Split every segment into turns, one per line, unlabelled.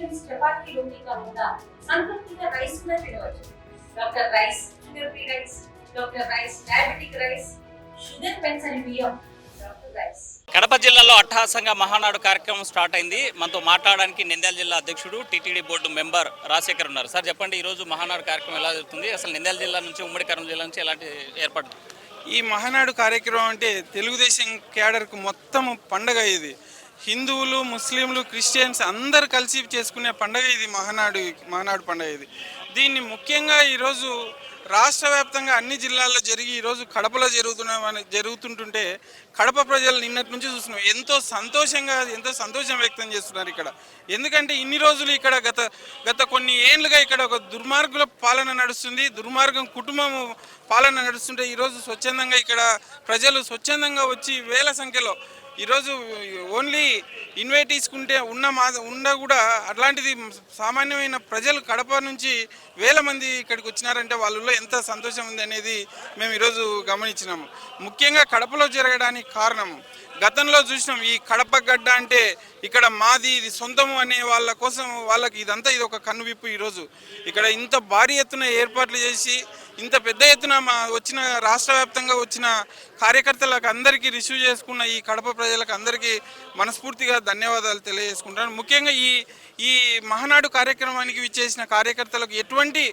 Tiffins chapati రోటీ కాకుండా సంతృప్తిగా rice కూడా తినవచ్చు. Doctor rice, sugar free rice, doctor rice diabetic rice, sugar pens అని బియ్యం, డాక్టర్ రైస్.
కడప జిల్లాలో అట్టహాసంగా మహానాడు కార్యక్రమం స్టార్ట్ అయింది. మనతో మాట్లాడడానికి నంద్యాల జిల్లా అధ్యక్షుడు, టీటీడీ బోర్డు మెంబర్ రాజశేఖర్ ఉన్నారు. సార్ చెప్పండి, ఈరోజు మహానాడు కార్యక్రమం ఎలా జరుగుతుంది? అసలు నంద్యాల జిల్లా నుంచి ఉమ్మడి కర్నూలు జిల్లా నుంచి ఎలాంటి ఏర్పాటు?
ఈ మహానాడు కార్యక్రమం అంటే తెలుగుదేశం క్యాడర్కు మొత్తం పండగ. ఇది హిందువులు, ముస్లింలు, క్రిస్టియన్స్ అందరు కలిసి చేసుకునే పండగ ఇది. మహానాడు పండగ ఇది. దీన్ని ముఖ్యంగా ఈరోజు రాష్ట్ర వ్యాప్తంగా అన్ని జిల్లాల్లో జరిగి ఈరోజు కడపలో జరుగుతుంటుంటే కడప ప్రజలు నిన్నటి నుంచి చూస్తున్నాం. ఎంతో సంతోషం వ్యక్తం చేస్తున్నారు ఇక్కడ. ఎందుకంటే ఇన్ని రోజులు ఇక్కడ గత కొన్ని ఏళ్ళుగా ఇక్కడ ఒక దుర్మార్గుల పాలన నడుస్తుంది, దుర్మార్గం కుటుంబం పాలన నడుస్తుంటే ఈరోజు స్వచ్ఛందంగా ఇక్కడ ప్రజలు స్వచ్ఛందంగా వచ్చి వేల సంఖ్యలో ఈరోజు ఓన్లీ ఇన్వైట్ తీసుకుంటే ఉన్న కూడా అట్లాంటిది సామాన్యమైన ప్రజలు కడప నుంచి వేల మంది ఇక్కడికి వచ్చినారంటే వాళ్ళలో ఎంత సంతోషం ఉంది అనేది మేము ఈరోజు గమనించినాము. ముఖ్యంగా కడపలో జరగడానికి కారణం గతంలో చూసినాం. ఈ కడప గడ్డ అంటే ఇక్కడ మాది, ఇది సొంతము అనే వాళ్ళ కోసం వాళ్ళకి ఇది ఒక కన్నువిప్పు. ఈరోజు ఇక్కడ ఇంత భారీ ఎత్తున ఏర్పాట్లు చేసి ఇంత పెద్ద ఎత్తున వచ్చిన రాష్ట్ర వ్యాప్తంగా వచ్చిన కార్యకర్తలకు అందరికీ రిసీవ్ చేసుకున్న ఈ కడప ప్రజలకు అందరికీ మనస్ఫూర్తిగా ధన్యవాదాలు తెలియజేసుకుంటాను. ముఖ్యంగా ఈ మహానాడు కార్యక్రమానికి విచ్చేసిన కార్యకర్తలకు ఎటువంటి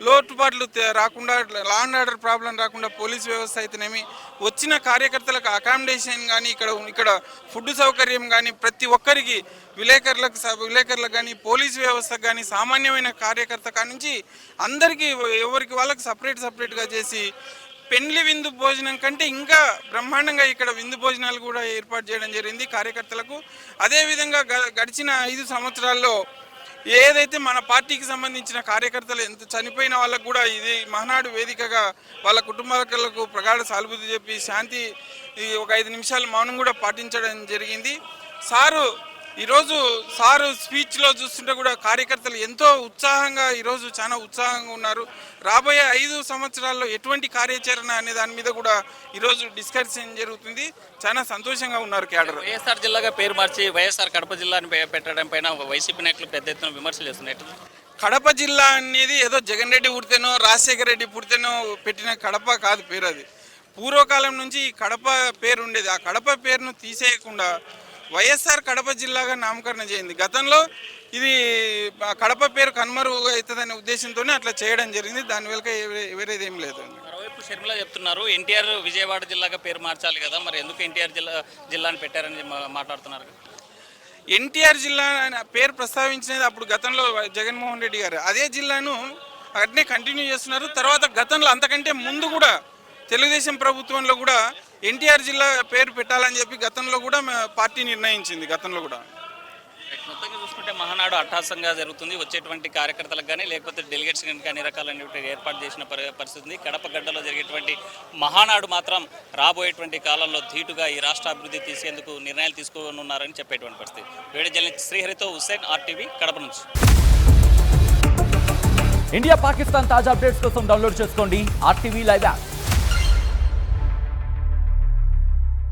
లోటుపాట్లు రాకుండా, లా అండ్ ఆర్డర్ ప్రాబ్లం రాకుండా పోలీస్ వ్యవస్థ అయితేనేమి, వచ్చిన కార్యకర్తలకు అకామిడేషన్ కానీ, ఇక్కడ ఫుడ్ సౌకర్యం కానీ, ప్రతి ఒక్కరికి విలేకరులకు కానీ, పోలీస్ వ్యవస్థకు కానీ, సామాన్యమైన కార్యకర్త కానించి అందరికీ ఎవరికి వాళ్ళకి సపరేట్గా చేసి పెండ్లి విందు భోజనం కంటే ఇంకా బ్రహ్మాండంగా ఇక్కడ విందు భోజనాలు కూడా ఏర్పాటు చేయడం జరిగింది కార్యకర్తలకు. అదేవిధంగా గడిచిన 5 సంవత్సరాల్లో ఏదైతే మన పార్టీకి సంబంధించిన కార్యకర్తలు ఎంత చనిపోయిన వాళ్ళకు కూడా ఇది మహానాడు వేదికగా వాళ్ళ కుటుంబాలకు ప్రగాఢ సానుభూతి చెప్పి శాంతి ఒక 5 నిమిషాలు మౌనం కూడా పాటించడం జరిగింది. ఈరోజు సారు స్పీచ్లో చూస్తుంటే కూడా కార్యకర్తలు ఎంతో ఉత్సాహంగా ఈరోజు చాలా ఉత్సాహంగా ఉన్నారు. రాబోయే 5 సంవత్సరాల్లో ఎటువంటి కార్యాచరణ అనే దాని మీద కూడా ఈరోజు డిస్కషన్ జరుగుతుంది. చాలా సంతోషంగా ఉన్నారు క్యాడర్.
వైఎస్ఆర్ జిల్లాగా పేరు మార్చి వైఎస్ఆర్ కడప జిల్లాని పెట్టడం పైన వైసీపీ నాయకులు పెద్ద ఎత్తున విమర్శలు చేస్తున్నట్టు.
కడప జిల్లా అనేది ఏదో జగన్ రెడ్డి పుడితేనో రాజశేఖర రెడ్డి పుడితేనో పెట్టిన కడప కాదు పేరు. అది పూర్వకాలం నుంచి కడప పేరు ఉండేది. ఆ కడప పేరును తీసేయకుండా వైఎస్ఆర్ కడప జిల్లాగా నామకరణం చేయింది. గతంలో ఇది కడప పేరు కనుమరుగు అవుతుందనే ఉద్దేశంతోనే అట్లా చేయడం జరిగింది. దాని వెనుక వేరేది ఏం లేదు.
మరోవైపు షర్మిల చెప్తున్నారు ఎన్టీఆర్ విజయవాడ జిల్లాగా పేరు మార్చాలి కదా, మరి ఎందుకు ఎన్టీఆర్ జిల్లాని పెట్టారని మాట్లాడుతున్నారు.
ఎన్టీఆర్ జిల్లా పేరు ప్రస్తావించినది అప్పుడు గతంలో జగన్మోహన్ రెడ్డి గారు. అదే జిల్లాను అట్నే కంటిన్యూ చేస్తున్నారు. తర్వాత గతంలో అంతకంటే ముందు కూడా తెలుగుదేశం ప్రభుత్వంలో కూడా ఎన్టీఆర్ జిల్లా పేరు పెట్టాలని చెప్పి గతంలో కూడా పార్టీ నిర్ణయించింది. గతంలో కూడా
మొత్తంగా చూసుకుంటే మహానాడు అట్టహాసంగా జరుగుతుంది. వచ్చేటువంటి కార్యకర్తలకు కానీ లేకపోతే డెలిగేట్స్ కానీ అన్ని రకాలైనటువంటి ఏర్పాటు చేసిన పరిస్థితి. కడప గడ్డలో జరిగేటువంటి మహానాడు మాత్రం రాబోయేటువంటి కాలంలో ధీటుగా ఈ రాష్ట్ర అభివృద్ధి తీసేందుకు నిర్ణయాలు తీసుకోనున్నారని చెప్పేటువంటి పరిస్థితి. వేడి జల్లి శ్రీహరితో హుస్సేన్, RTV కడప నుంచి.
ఇండియా పాకిస్తాన్ తాజా అప్డేట్స్ కోసం డౌన్లోడ్ చేసుకోండి RTV లైవ్ యాప్.